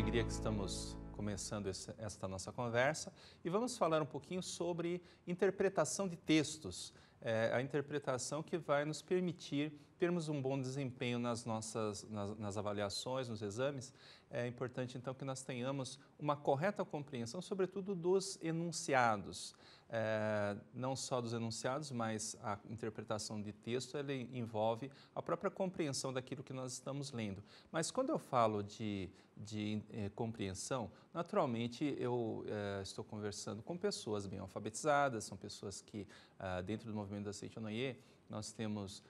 alegria que estamos começando esta nossa conversa e vamos falar um pouquinho sobre interpretação de textos, a interpretação que vai nos permitir termos um bom desempenho nas avaliações, nos exames. É importante, então, que nós tenhamos uma correta compreensão, sobretudo dos enunciados. Não só dos enunciados, mas a interpretação de texto, ele envolve a própria compreensão daquilo que nós estamos lendo. Mas quando eu falo de compreensão, naturalmente eu estou conversando com pessoas bem alfabetizadas, são pessoas que, dentro do movimento da Seitonoye, nós temos,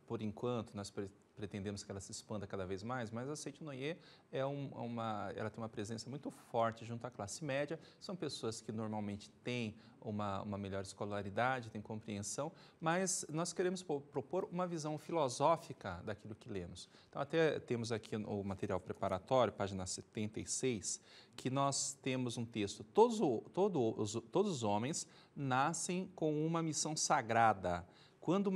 por enquanto, nós pretendemos que ela se expanda cada vez mais, mas a Seitonoye ela tem uma presença muito forte junto à classe média. São pessoas que normalmente têm uma melhor escolaridade, têm compreensão, mas nós queremos propor uma visão filosófica daquilo que lemos. Então, até temos aqui o material preparatório, página 76, que nós temos um texto: todos os homens nascem com uma missão sagrada. Quando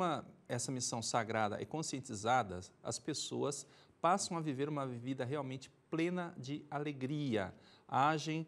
essa missão sagrada é conscientizada, as pessoas passam a viver uma vida realmente plena de alegria, agem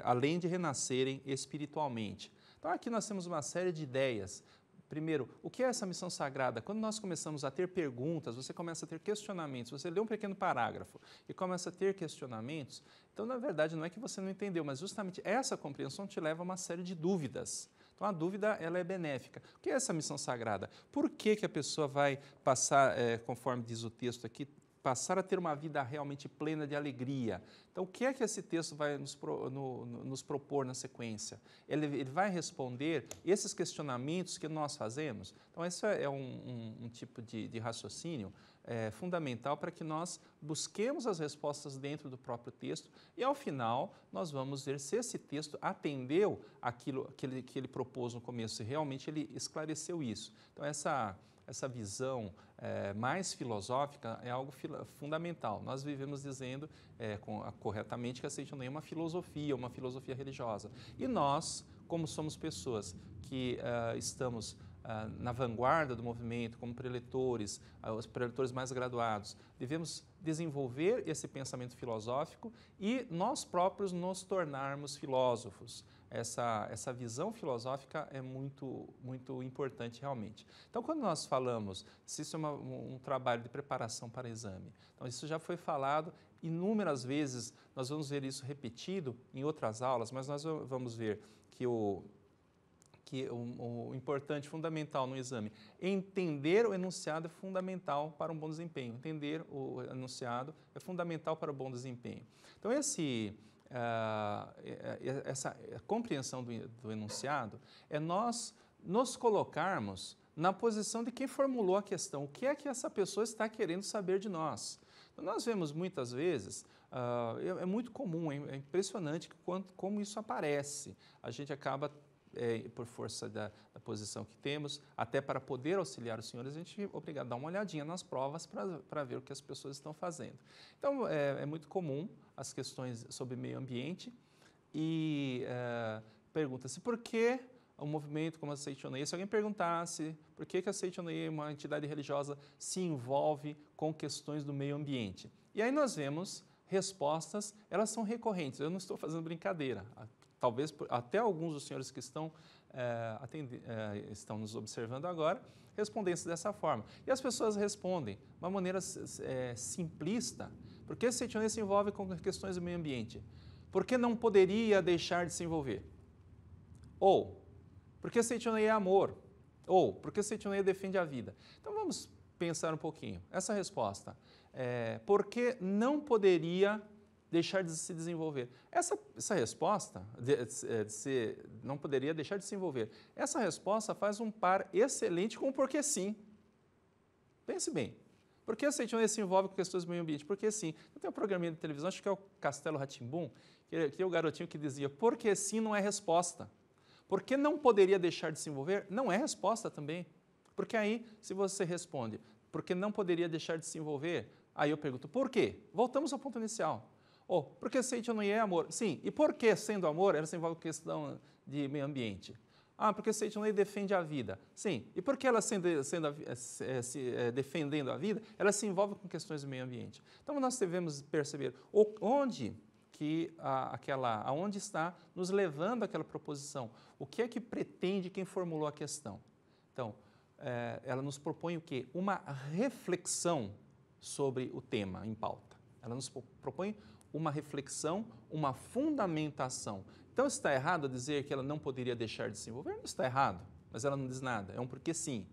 além de renascerem espiritualmente. Então, aqui nós temos uma série de ideias. Primeiro, o que é essa missão sagrada? Quando nós começamos a ter perguntas, você começa a ter questionamentos, você lê um pequeno parágrafo e começa a ter questionamentos, então, na verdade, não é que você não entendeu, mas justamente essa compreensão te leva a uma série de dúvidas. Então, a dúvida, ela é benéfica. O que é essa missão sagrada? Por que a pessoa vai passar, conforme diz o texto aqui, passar a ter uma vida realmente plena de alegria? Então, o que é que esse texto vai nos propor na sequência? Ele vai responder esses questionamentos que nós fazemos? Então, esse é um tipo de raciocínio fundamental para que nós busquemos as respostas dentro do próprio texto e, ao final, nós vamos ver se esse texto atendeu aquilo que ele propôs no começo, se realmente ele esclareceu isso. Então, essa visão mais filosófica é algo fundamental. Nós vivemos dizendo corretamente que a Seitonoye é uma filosofia religiosa. E nós, como somos pessoas que estamos na vanguarda do movimento, como preletores, os preletores mais graduados, devemos desenvolver esse pensamento filosófico e nós próprios nos tornarmos filósofos. Essa visão filosófica é muito, muito importante realmente. Então, quando nós falamos, se isso é um trabalho de preparação para exame, então isso já foi falado inúmeras vezes, nós vamos ver isso repetido em outras aulas, mas nós vamos ver que o importante, fundamental no exame, entender o enunciado é fundamental para um bom desempenho. Entender o enunciado é fundamental para o bom desempenho. Então, essa compreensão do enunciado é nós nos colocarmos na posição de quem formulou a questão. O que é que essa pessoa está querendo saber de nós? Então, nós vemos muitas vezes, é muito comum, é impressionante como isso aparece. A gente acaba por força da posição que temos, até para poder auxiliar os senhores, a gente é obrigado a dar uma olhadinha nas provas para ver o que as pessoas estão fazendo. Então, é muito comum as questões sobre meio ambiente e pergunta-se por que um movimento como a Seitonoye, se alguém perguntasse por que a Seitonoye, uma entidade religiosa, se envolve com questões do meio ambiente. E aí nós vemos respostas, elas são recorrentes, eu não estou fazendo brincadeira. Talvez até alguns dos senhores que estão nos observando agora respondessem dessa forma. E as pessoas respondem de uma maneira simplista. Por que a Seitonoye se envolve com questões do meio ambiente? Por que não poderia deixar de se envolver? Ou, por que a Seitonoye é amor? Ou, por que a Seitonoye defende a vida? Então vamos pensar um pouquinho. Essa resposta, por que não poderia deixar de se desenvolver? Essa resposta, não poderia deixar de se envolver, essa resposta faz um par excelente com o porquê sim. Pense bem. Por que a Seitonoye se envolve com questões do meio ambiente? Porque sim. Tem um programinha de televisão, acho que é o Castelo Rá-Tim-Bum, que é o garotinho que dizia, porque sim não é resposta. Por que não poderia deixar de se envolver? Não é resposta também. Porque aí, se você responde, porque não poderia deixar de se envolver, aí eu pergunto, por quê? Voltamos ao ponto inicial. Porque Seitonoye é amor. Sim, e por que, sendo amor, ela se envolve com questão de meio ambiente? porque Seiichi no Ie defende a vida. Sim, e por que ela defendendo a vida, ela se envolve com questões do meio ambiente. Então nós devemos perceber onde está nos levando aquela proposição, o que é que pretende quem formulou a questão. Então, ela nos propõe o quê? Uma reflexão sobre o tema em pauta. Ela nos propõe uma reflexão, uma fundamentação. Então, está errado dizer que ela não poderia deixar de se envolver? Não está errado, mas ela não diz nada. É um porquê sim.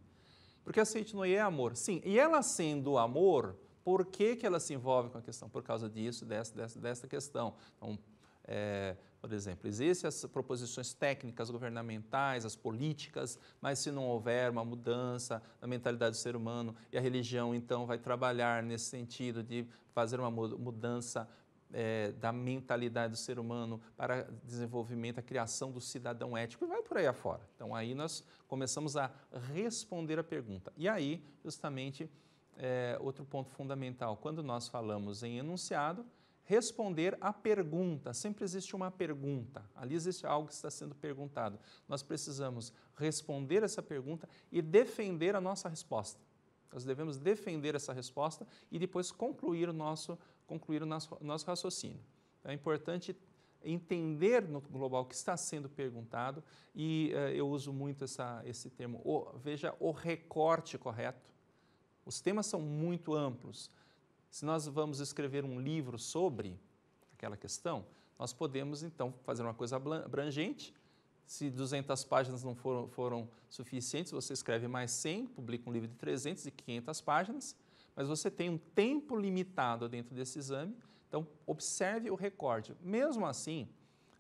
Porque a Seiichi no Ie é amor. Sim, e ela sendo amor, por que ela se envolve com a questão? Por causa disso, desta questão. Então, por exemplo, existem as proposições técnicas governamentais, as políticas, mas se não houver uma mudança na mentalidade do ser humano e a religião, então, vai trabalhar nesse sentido de fazer uma mudança da mentalidade do ser humano para desenvolvimento, a criação do cidadão ético, e vai por aí afora. Então, aí nós começamos a responder a pergunta. E aí, justamente, outro ponto fundamental, quando nós falamos em enunciado, responder à pergunta. Sempre existe uma pergunta, ali existe algo que está sendo perguntado. Nós precisamos responder essa pergunta e defender a nossa resposta. Nós devemos defender essa resposta e depois concluir o nosso raciocínio. É importante entender no global o que está sendo perguntado e eu uso muito esse termo, veja o recorte correto. Os temas são muito amplos. Se nós vamos escrever um livro sobre aquela questão, nós podemos, então, fazer uma coisa abrangente. Se 200 páginas não foram suficientes, você escreve mais 100, publica um livro de 300 e 500 páginas, mas você tem um tempo limitado dentro desse exame, então observe o recorte. Mesmo assim,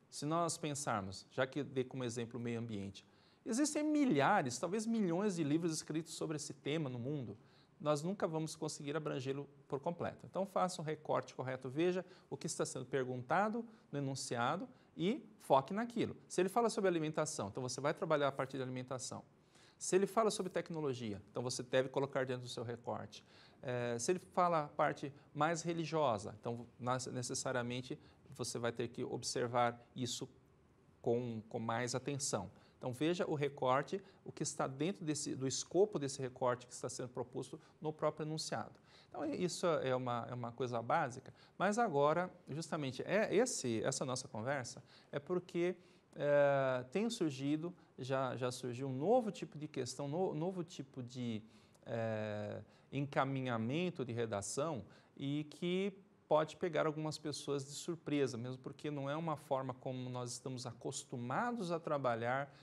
se nós pensarmos, já que dei como exemplo o meio ambiente, existem milhares, talvez milhões de livros escritos sobre esse tema no mundo, nós nunca vamos conseguir abrangê-lo por completo. Então, faça um recorte correto, veja o que está sendo perguntado no enunciado e foque naquilo. Se ele fala sobre alimentação, então você vai trabalhar a partir da alimentação. Se ele fala sobre tecnologia, então você deve colocar dentro do seu recorte. Se ele fala a parte mais religiosa, então necessariamente você vai ter que observar isso com mais atenção. Então, veja o recorte, o que está dentro do escopo desse recorte que está sendo proposto no próprio enunciado. Então, isso é uma coisa básica, mas agora, justamente, essa nossa conversa é porque tem surgido, já surgiu um novo tipo de questão, novo tipo de encaminhamento de redação e que pode pegar algumas pessoas de surpresa, mesmo porque não é uma forma como nós estamos acostumados a trabalhar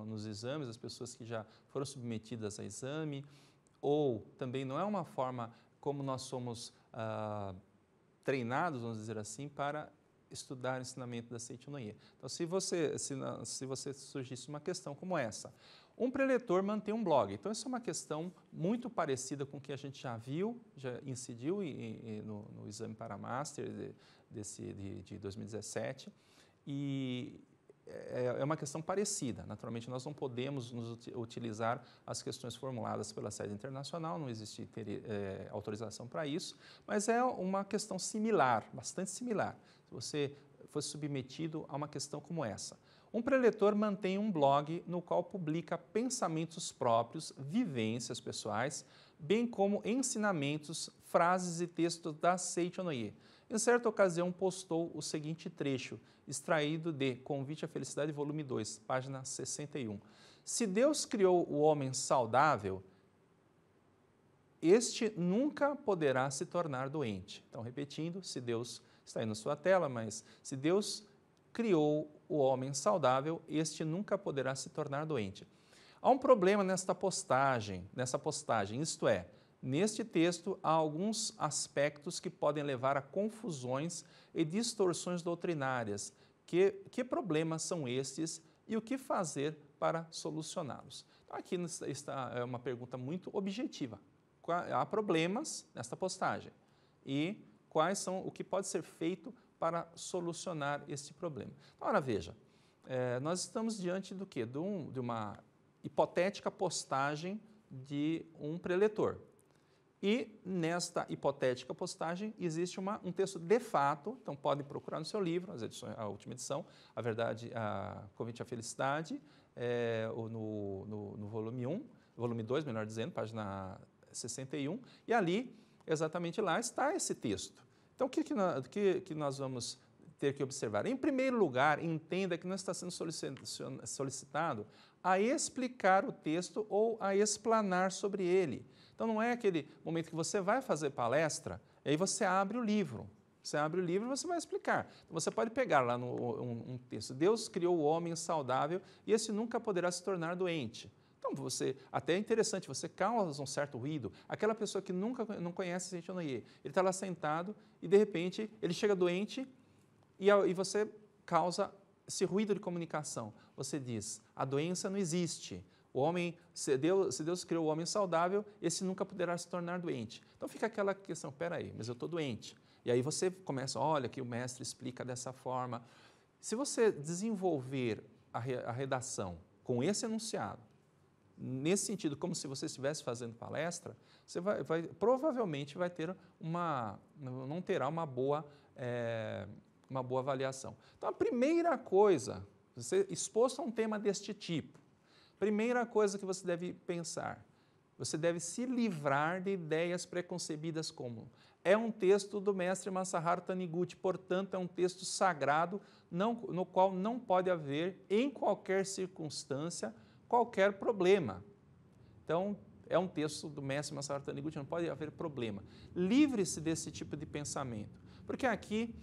nos exames, as pessoas que já foram submetidas a exame, ou também não é uma forma como nós somos treinados, vamos dizer assim, para estudar o ensinamento da Seiichi no Ie. Então, se você surgisse uma questão como essa, um preletor mantém um blog. Então, isso é uma questão muito parecida com o que a gente já viu, já incidiu no exame para Master de 2017, e é uma questão parecida. Naturalmente, nós não podemos utilizar as questões formuladas pela sede internacional, não existe autorização para isso, mas é uma questão similar, bastante similar. Se você fosse submetido a uma questão como essa. Um preletor mantém um blog no qual publica pensamentos próprios, vivências pessoais, bem como ensinamentos, frases e textos da Seiichi no Ie. Em certa ocasião, postou o seguinte trecho, extraído de Convite à Felicidade, volume 2, página 61. Se Deus criou o homem saudável, este nunca poderá se tornar doente. Então, repetindo, se Deus, está aí na sua tela, mas se Deus criou o homem saudável, este nunca poderá se tornar doente. Há um problema nessa postagem, isto é, neste texto há alguns aspectos que podem levar a confusões e distorções doutrinárias. Que problemas são estes e o que fazer para solucioná-los? Então, aqui está uma pergunta muito objetiva. Há problemas nesta postagem e o que pode ser feito para solucionar este problema. Ora, veja, nós estamos diante do quê? De uma hipotética postagem de um preletor. E nesta hipotética postagem existe um texto de fato, então podem procurar no seu livro, a última edição, a Verdade, a Convite à Felicidade, no volume 1, volume 2, melhor dizendo, página 61, e ali, exatamente lá, está esse texto. Então, o que nós vamos ter que observar? Em primeiro lugar, entenda que não está sendo solicitado a explicar o texto ou a explanar sobre ele. Então, não é aquele momento que você vai fazer palestra, e aí você abre o livro. Você abre o livro e você vai explicar. Então, você pode pegar lá um texto. Deus criou o homem saudável e esse nunca poderá se tornar doente. Então, até é interessante, você causa um certo ruído. Aquela pessoa que nunca não conhece Seitonoye, ele está lá sentado e, de repente, ele chega doente e você causa esse ruído de comunicação. Você diz, a doença não existe. O homem, se Deus criou o homem saudável, esse nunca poderá se tornar doente. Então, fica aquela questão, peraí, mas eu estou doente. E aí você começa, olha que o mestre explica dessa forma. Se você desenvolver a redação com esse enunciado, nesse sentido, como se você estivesse fazendo palestra, você provavelmente não terá uma boa avaliação. Então, a primeira coisa, você exposto a um tema deste tipo, primeira coisa que você deve pensar, você deve se livrar de ideias preconcebidas como é um texto do mestre Masaharu Taniguchi, portanto, é um texto sagrado no qual não pode haver, em qualquer circunstância, qualquer problema. Então, é um texto do mestre Masaharu Taniguchi, não pode haver problema. Livre-se desse tipo de pensamento, porque aqui,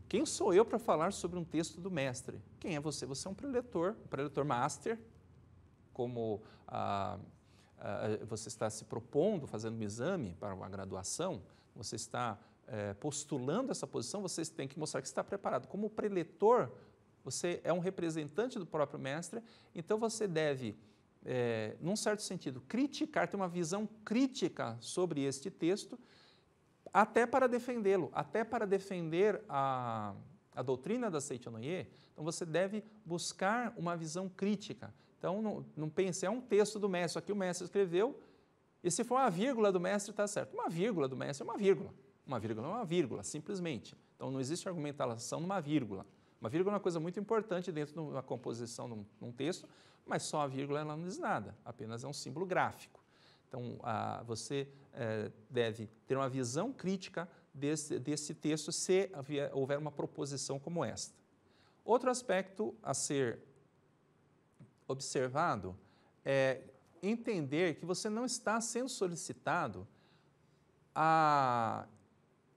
quem sou eu para falar sobre um texto do mestre? Quem é você? Você é um preletor master, como você está se propondo, fazendo um exame para uma graduação, você está postulando essa posição, você tem que mostrar que está preparado. Como preletor, você é um representante do próprio mestre, então você deve, num certo sentido, criticar, ter uma visão crítica sobre este texto, até para defendê-lo, até para defender a doutrina da Seitonoye. Então você deve buscar uma visão crítica. Então, não pense, é um texto do mestre, aqui o mestre escreveu, e se for uma vírgula do mestre, está certo. Uma vírgula do mestre é uma vírgula. Uma vírgula não é uma vírgula, simplesmente. Então, não existe argumentação numa vírgula. Uma vírgula é uma coisa muito importante dentro de uma composição de um texto, mas só a vírgula ela não diz nada, apenas é um símbolo gráfico. Então, você deve ter uma visão crítica desse texto se houver uma proposição como esta. Outro aspecto a ser observado é entender que você não está sendo solicitado a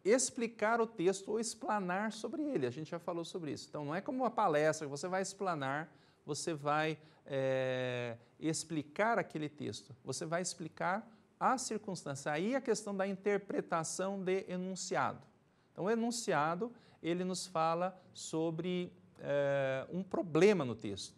explicar o texto ou explanar sobre ele. A gente já falou sobre isso. Então, não é como uma palestra que você vai explanar, você vai explicar aquele texto. Você vai explicar a circunstância. Aí a questão da interpretação de enunciado. Então, o enunciado, ele nos fala sobre um problema no texto.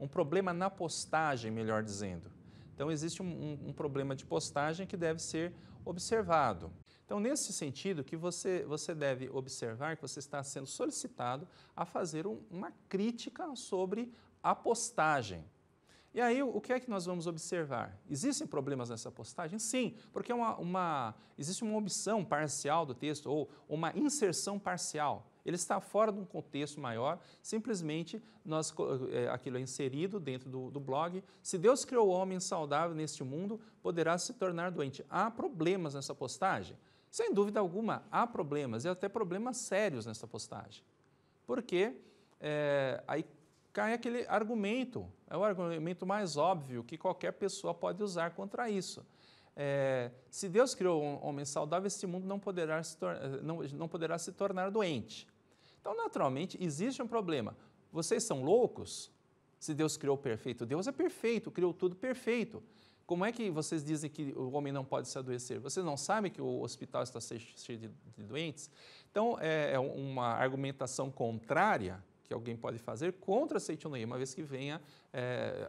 Um problema na postagem, melhor dizendo. Então, existe um problema de postagem que deve ser observado. Então, nesse sentido, que você deve observar que você está sendo solicitado a fazer uma crítica sobre a postagem. E aí, o que é que nós vamos observar? Existem problemas nessa postagem? Sim, porque existe uma omissão parcial do texto ou uma inserção parcial. Ele está fora de um contexto maior, simplesmente aquilo é inserido dentro do blog. Se Deus criou o homem saudável neste mundo, poderá se tornar doente. Há problemas nessa postagem? Sem dúvida alguma, há problemas, e até problemas sérios nessa postagem. Porque aí cai aquele argumento, é o argumento mais óbvio que qualquer pessoa pode usar contra isso. Se Deus criou um homem saudável, este mundo não poderá se tornar doente. Então, naturalmente, existe um problema. Vocês são loucos? Se Deus criou perfeito, Deus é perfeito, criou tudo perfeito. Como é que vocês dizem que o homem não pode se adoecer? Vocês não sabem que o hospital está cheio de doentes? Então, é uma argumentação contrária que alguém pode fazer contra a Seitonoye, uma vez que venha,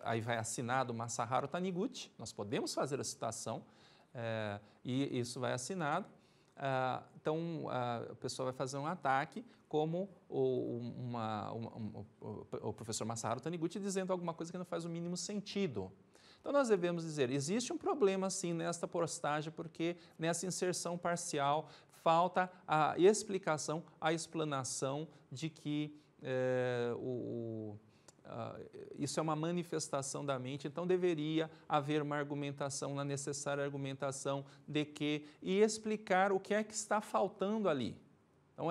aí vai assinado Masaharu Taniguchi, nós podemos fazer a citação, e isso vai assinado. Então, a pessoa vai fazer um ataque como o professor Masaharu Taniguchi dizendo alguma coisa que não faz o mínimo sentido. Então, nós devemos dizer, existe um problema, sim, nesta postagem, porque nessa inserção parcial falta a explicação, a explanação de que isso é uma manifestação da mente, então deveria haver uma argumentação, uma necessária argumentação de que, e explicar o que é que está faltando ali. Então,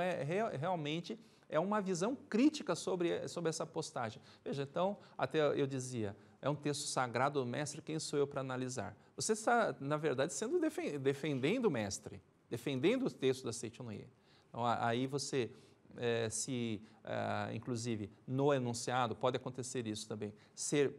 realmente é uma visão crítica sobre essa postagem. Veja, então, até eu dizia, é um texto sagrado do mestre, quem sou eu para analisar? Você está, na verdade, defendendo o mestre, defendendo o texto da Seitonoi. Então, aí você... inclusive, no enunciado, pode acontecer isso também, ser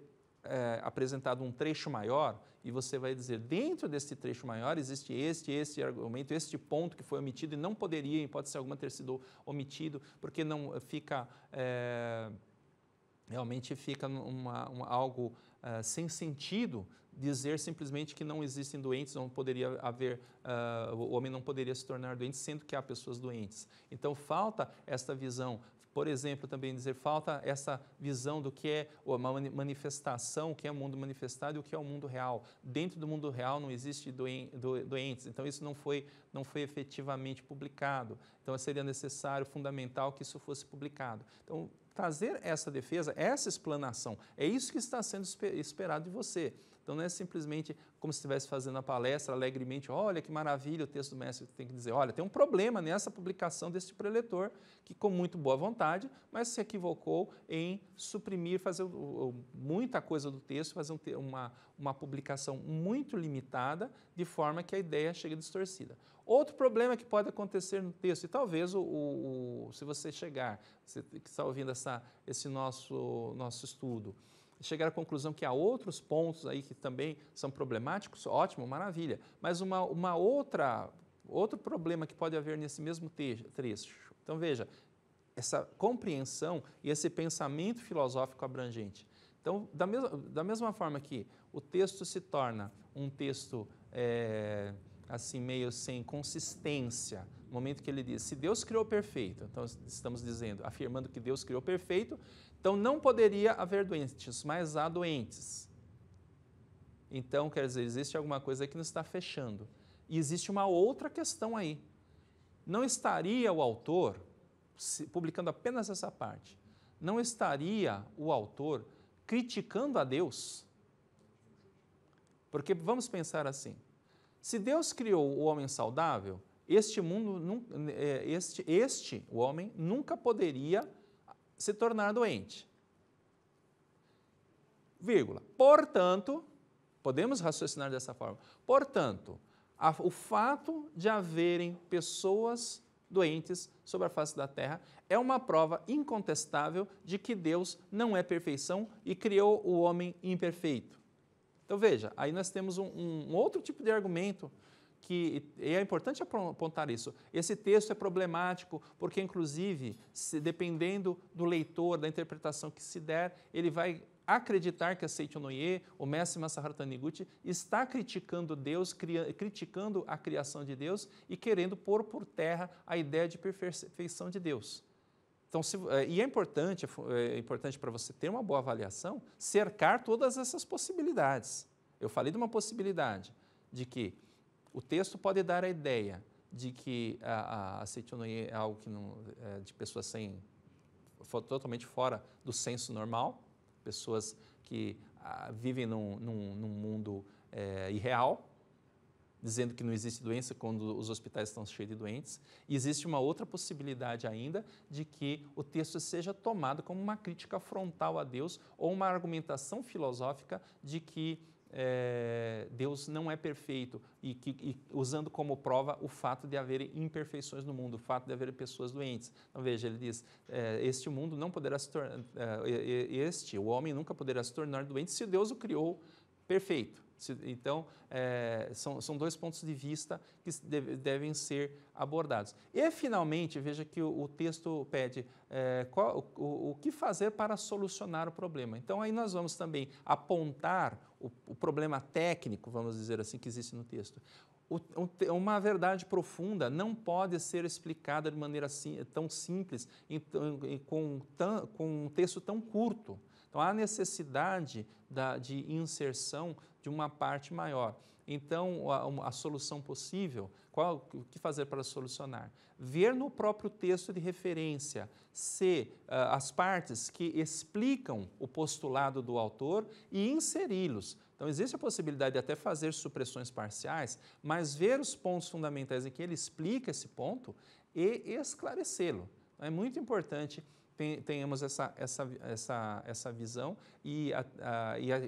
apresentado um trecho maior e você vai dizer, dentro desse trecho maior existe este argumento, este ponto que foi omitido e não poderia, em hipótese alguma, ter sido omitido, porque não fica, realmente fica algo sem sentido dizer simplesmente que não existem doentes, não poderia haver, o homem não poderia se tornar doente, sendo que há pessoas doentes. Então, falta esta visão. Por exemplo, também dizer, falta essa visão do que é uma manifestação, o que é o mundo manifestado e o que é o mundo real. Dentro do mundo real não existe doentes, então isso não foi efetivamente publicado. Então, seria necessário, fundamental, que isso fosse publicado. Então, trazer essa defesa, essa explanação, é isso que está sendo esperado de você. Então, não é simplesmente como se estivesse fazendo a palestra alegremente, olha que maravilha o texto do mestre, tem que dizer, olha, tem um problema nessa publicação deste preletor, que com muito boa vontade, mas se equivocou em suprimir, fazer muita coisa do texto, fazer uma publicação muito limitada, de forma que a ideia chegue distorcida. Outro problema que pode acontecer no texto, e talvez se você chegar, você que está ouvindo esse nosso estudo, chegar à conclusão que há outros pontos aí que também são problemáticos, ótimo, maravilha. Mas outro problema que pode haver nesse mesmo trecho. Então, veja, essa compreensão e esse pensamento filosófico abrangente. Então, da mesma forma que o texto se torna um texto assim meio sem consistência, no momento que ele diz, se Deus criou perfeito, então estamos afirmando que Deus criou perfeito, então não poderia haver doentes, mas há doentes. Então, quer dizer, existe alguma coisa aí que não está fechando. E existe uma outra questão aí. Não estaria o autor, publicando apenas essa parte, não estaria o autor criticando a Deus? Porque vamos pensar assim, se Deus criou o homem saudável, o homem nunca poderia se tornar doente. Vírgula. Portanto, podemos raciocinar dessa forma. Portanto, o fato de haverem pessoas doentes sobre a face da terra é uma prova incontestável de que Deus não é perfeição e criou o homem imperfeito. Então veja, aí nós temos um outro tipo de argumento que é importante apontar isso. Esse texto é problemático porque, inclusive, dependendo do leitor, da interpretação que se der, ele vai acreditar que a Seitonoi, o mestre Masaharu Taniguchi, está criticando Deus, criticando a criação de Deus e querendo pôr por terra a ideia de perfeição de Deus. Então, e é importante para você ter uma boa avaliação, cercar todas essas possibilidades. Eu falei de uma possibilidade de que o texto pode dar a ideia de que a Seitonoi é algo que não, de pessoas totalmente fora do senso normal, pessoas que vivem num mundo irreal, dizendo que não existe doença quando os hospitais estão cheios de doentes. E existe uma outra possibilidade ainda de que o texto seja tomado como uma crítica frontal a Deus ou uma argumentação filosófica de que Deus não é perfeito e usando como prova o fato de haver imperfeições no mundo, o fato de haver pessoas doentes. Então veja, ele diz, este mundo não poderá se tornar, o homem nunca poderá se tornar doente se Deus o criou perfeito. Então, são dois pontos de vista que devem ser abordados. E, finalmente, veja que o texto pede o que fazer para solucionar o problema. Então, aí nós vamos também apontar o problema técnico, vamos dizer assim, que existe no texto. Uma verdade profunda não pode ser explicada de maneira tão simples, com um texto tão curto. Então, há necessidade de inserção de uma parte maior. Então, a solução possível, o que fazer para solucionar? Ver no próprio texto de referência se as partes que explicam o postulado do autor e inseri-los. Então, existe a possibilidade de até fazer supressões parciais, mas ver os pontos fundamentais em que ele explica esse ponto e esclarecê-lo. Então, é muito importante tenhamos essa visão e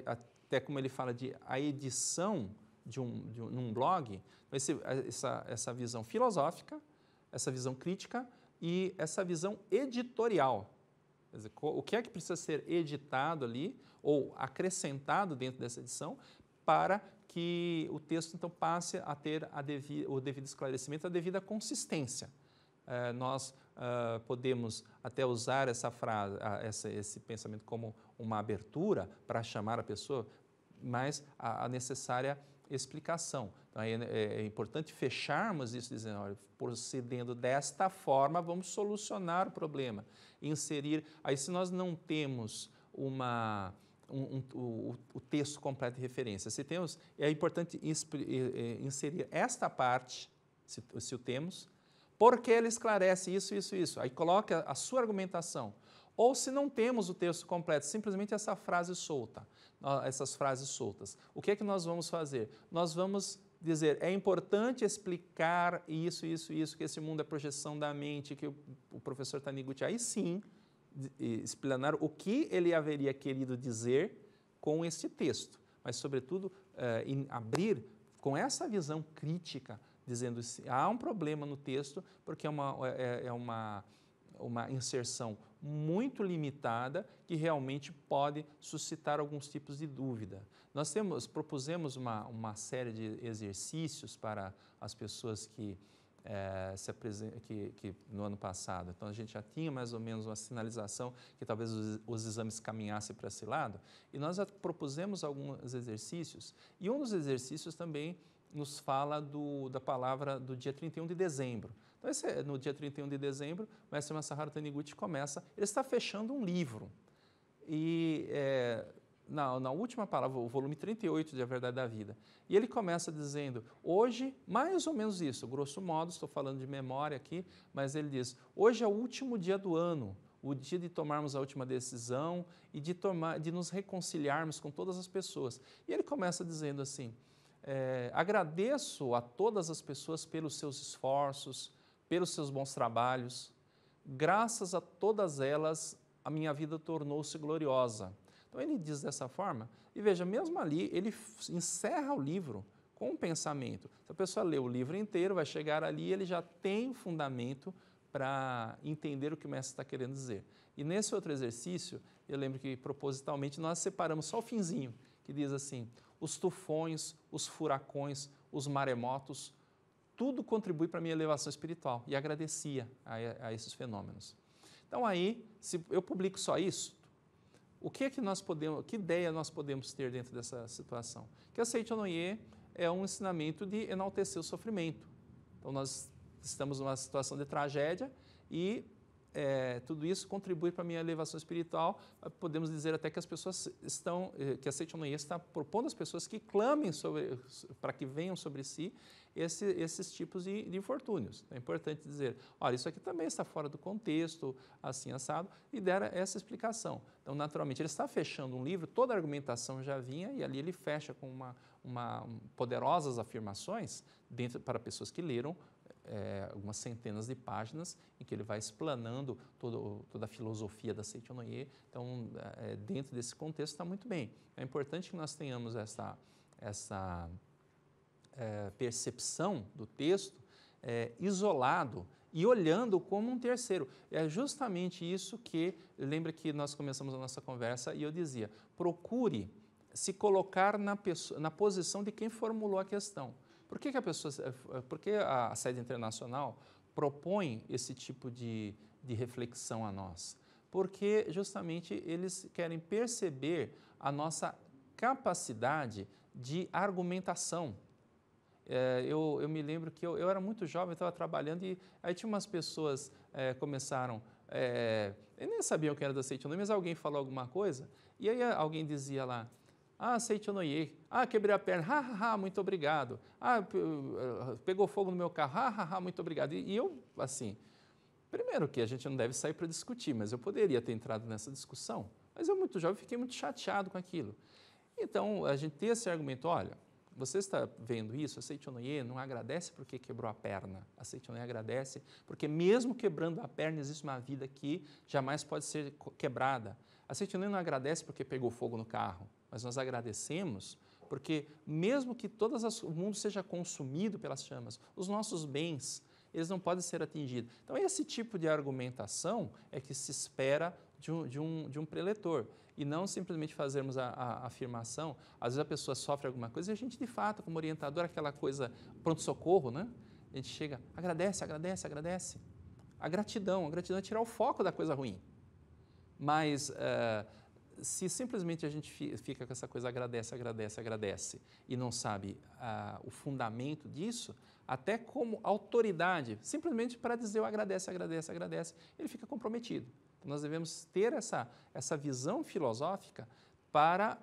até como ele fala de a edição num blog, essa visão filosófica, essa visão crítica e essa visão editorial. Quer dizer, o que é que precisa ser editado ali ou acrescentado dentro dessa edição para que o texto então passe a ter o devido esclarecimento, a devida consistência. Nós podemos até usar essa frase, esse pensamento como uma abertura para chamar a pessoa, mas a necessária explicação. Então, é importante fecharmos isso dizendo, olha, procedendo desta forma, vamos solucionar o problema. Inserir, aí se nós não temos o texto completo de referência, se temos, é importante inserir esta parte, se o temos, porque ele esclarece isso, isso, isso. Aí coloca a sua argumentação. Ou se não temos o texto completo, simplesmente essa frase solta, essas frases soltas. O que é que nós vamos fazer? Nós vamos dizer, é importante explicar isso, isso, isso, que esse mundo é projeção da mente, que o professor Taniguchi, aí sim, explanar o que ele haveria querido dizer com esse texto. Mas, sobretudo, abrir com essa visão crítica, dizendo que há um problema no texto, porque é uma inserção muito limitada que realmente pode suscitar alguns tipos de dúvida. Nós propusemos uma série de exercícios para as pessoas que no ano passado. Então, a gente já tinha mais ou menos uma sinalização que talvez os exames caminhassem para esse lado, e nós já propusemos alguns exercícios, e um dos exercícios também nos fala da palavra do dia 31 de dezembro. Então, no dia 31 de dezembro, o mestre Masaharu Taniguchi ele está fechando um livro. E na última palavra, o volume 38 de A Verdade da Vida. E ele começa dizendo, hoje, mais ou menos isso, grosso modo, estou falando de memória aqui, mas ele diz, hoje é o último dia do ano, o dia de tomarmos a última decisão e de nos reconciliarmos com todas as pessoas. E ele começa dizendo assim, agradeço a todas as pessoas pelos seus esforços, pelos seus bons trabalhos. Graças a todas elas, a minha vida tornou-se gloriosa. Então, ele diz dessa forma, e veja, mesmo ali, ele encerra o livro com um pensamento. Se a pessoa lê o livro inteiro, vai chegar ali e ele já tem o fundamento para entender o que o mestre está querendo dizer. E nesse outro exercício, eu lembro que propositalmente nós separamos só o finzinho, que diz assim, os tufões, os furacões, os maremotos, tudo contribui para a minha elevação espiritual, e agradecia a esses fenômenos. Então aí, se eu publico só isso, que ideia nós podemos ter dentro dessa situação? Que a Seicho no Ie é um ensinamento de enaltecer o sofrimento. Então nós estamos numa situação de tragédia e tudo isso contribui para a minha elevação espiritual. Podemos dizer até que as pessoas que a Seicho no Ie está propondo às pessoas que clamem para que venham sobre si esses tipos de infortúnios. É importante dizer, olha, isso aqui também está fora do contexto, assim, assado, e der essa explicação. Então, naturalmente, ele está fechando um livro, toda a argumentação já vinha, e ali ele fecha com poderosas afirmações para pessoas que leram algumas centenas de páginas em que ele vai explanando toda a filosofia da Seicho no Ie. Então, dentro desse contexto está muito bem. É importante que nós tenhamos essa percepção do texto isolado e olhando como um terceiro. É justamente isso que, lembra que nós começamos a nossa conversa e eu dizia, procure se colocar na posição de quem formulou a questão. Por que a sede internacional propõe esse tipo de reflexão a nós? Porque justamente eles querem perceber a nossa capacidade de argumentação. Eu me lembro que eu era muito jovem, estava trabalhando e aí tinha umas pessoas começaram eu nem sabia o que era da Seichonoye, mas alguém falou alguma coisa, e aí alguém dizia lá, Seichonoye, quebrei a perna, muito obrigado. Pegou fogo no meu carro, muito obrigado. E eu, assim, primeiro que a gente não deve sair para discutir, mas eu poderia ter entrado nessa discussão, mas eu muito jovem fiquei muito chateado com aquilo. Então, a gente tem esse argumento, olha, você está vendo isso, a Seichonoye não agradece porque quebrou a perna, a Seichonoye agradece porque mesmo quebrando a perna existe uma vida que jamais pode ser quebrada. A Seichonoye não agradece porque pegou fogo no carro, mas nós agradecemos porque mesmo que o mundo seja consumido pelas chamas, os nossos bens, eles não podem ser atingidos. Então, esse tipo de argumentação é que se espera de um preletor, e não simplesmente fazermos a afirmação. Às vezes a pessoa sofre alguma coisa e a gente, de fato, como orientador, aquela coisa pronto-socorro, né? A gente chega, agradece, agradece, agradece. A gratidão é tirar o foco da coisa ruim. Mas se simplesmente a gente fica com essa coisa agradece, agradece, agradece e não sabe o fundamento disso, até como autoridade, simplesmente para dizer o agradece, agradece, agradece, ele fica comprometido. Então, nós devemos ter essa visão filosófica para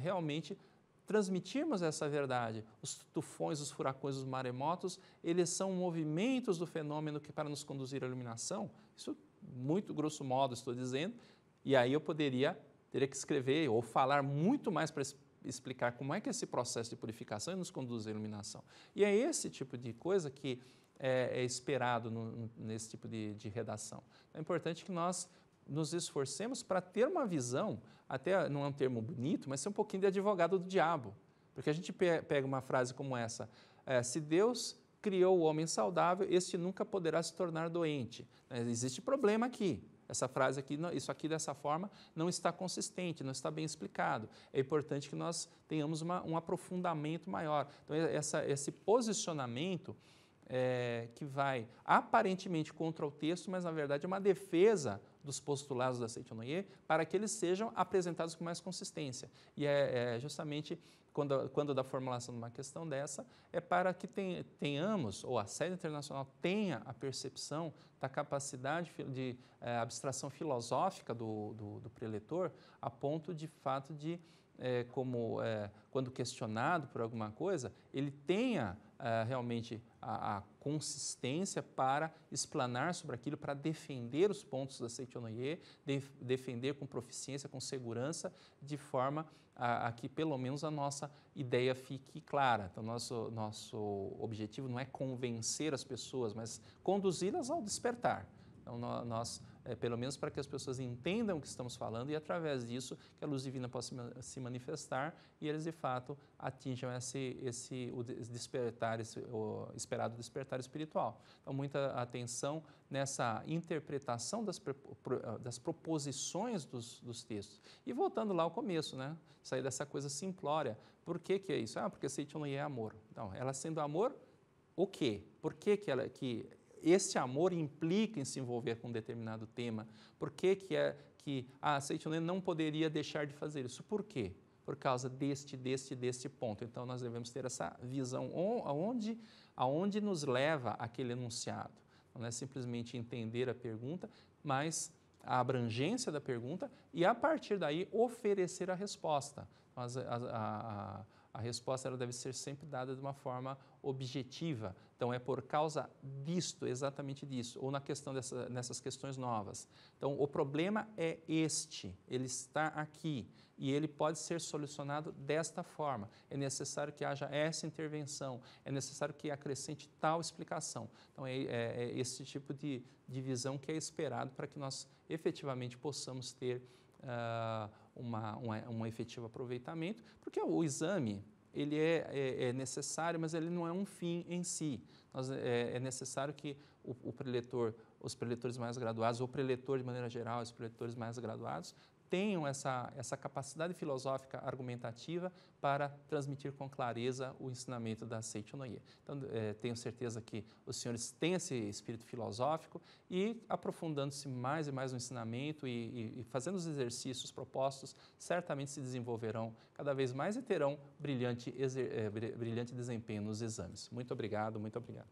realmente transmitirmos essa verdade. Os tufões, os furacões, os maremotos, eles são movimentos do fenômeno que para nos conduzir à iluminação. Isso, muito grosso modo, estou dizendo, e aí eu teria que escrever ou falar muito mais para explicar como é que esse processo de purificação nos conduz à iluminação. E é esse tipo de coisa que é esperado nesse tipo de redação. É importante que nós nos esforcemos para ter uma visão, até não é um termo bonito, mas ser um pouquinho de advogado do diabo. Porque a gente pega uma frase como essa, se Deus criou o homem saudável, este nunca poderá se tornar doente. Existe problema aqui. Essa frase aqui, isso aqui dessa forma, não está consistente, não está bem explicado. É importante que nós tenhamos um aprofundamento maior. Então, esse posicionamento que vai aparentemente contra o texto, mas na verdade é uma defesa dos postulados da Seichonoye para que eles sejam apresentados com mais consistência. E justamente quando da formulação de uma questão dessa, é para que tenhamos, ou a sede internacional tenha a percepção da capacidade de abstração filosófica do preletor, a ponto de fato de, quando questionado por alguma coisa, ele tenha realmente a consistência para explanar sobre aquilo, para defender os pontos da Seichonoye, defender com proficiência, com segurança, de forma a que pelo menos a nossa ideia fique clara. Então, nosso objetivo não é convencer as pessoas, mas conduzi-las ao despertar. Então, nós, pelo menos para que as pessoas entendam o que estamos falando e, através disso, que a luz divina possa se manifestar e eles, de fato, atinjam o despertar, o esperado despertar espiritual. Então, muita atenção nessa interpretação das proposições dos textos. E voltando lá ao começo, né? Sair dessa coisa simplória. Por que é isso? Porque Seichonoye é amor. Então, ela sendo amor, o quê? Por que esse amor implica em se envolver com um determinado tema? Por que a Seichonoye não poderia deixar de fazer isso? Por quê? Por causa deste ponto. Então, nós devemos ter essa visão aonde nos leva aquele enunciado. Não é simplesmente entender a pergunta, mas a abrangência da pergunta e, a partir daí, oferecer a resposta. Mas a resposta ela deve ser sempre dada de uma forma objetiva. Então, é por causa disto, exatamente disso, ou nessas questões novas. Então, o problema é ele está aqui e ele pode ser solucionado desta forma. É necessário que haja essa intervenção, é necessário que acrescente tal explicação. Então, é esse tipo de visão que é esperado para que nós efetivamente possamos ter um efetivo aproveitamento, porque o exame ele é necessário, mas ele não é um fim em si. É necessário que o preletor, os preletores mais graduados, ou o preletor de maneira geral, os preletores mais graduados, tenham essa capacidade filosófica argumentativa para transmitir com clareza o ensinamento da Seichonoye. Então, tenho certeza que os senhores têm esse espírito filosófico e, aprofundando-se mais e mais no ensinamento e fazendo os exercícios propostos, certamente se desenvolverão cada vez mais e terão brilhante desempenho nos exames. Muito obrigado, muito obrigado.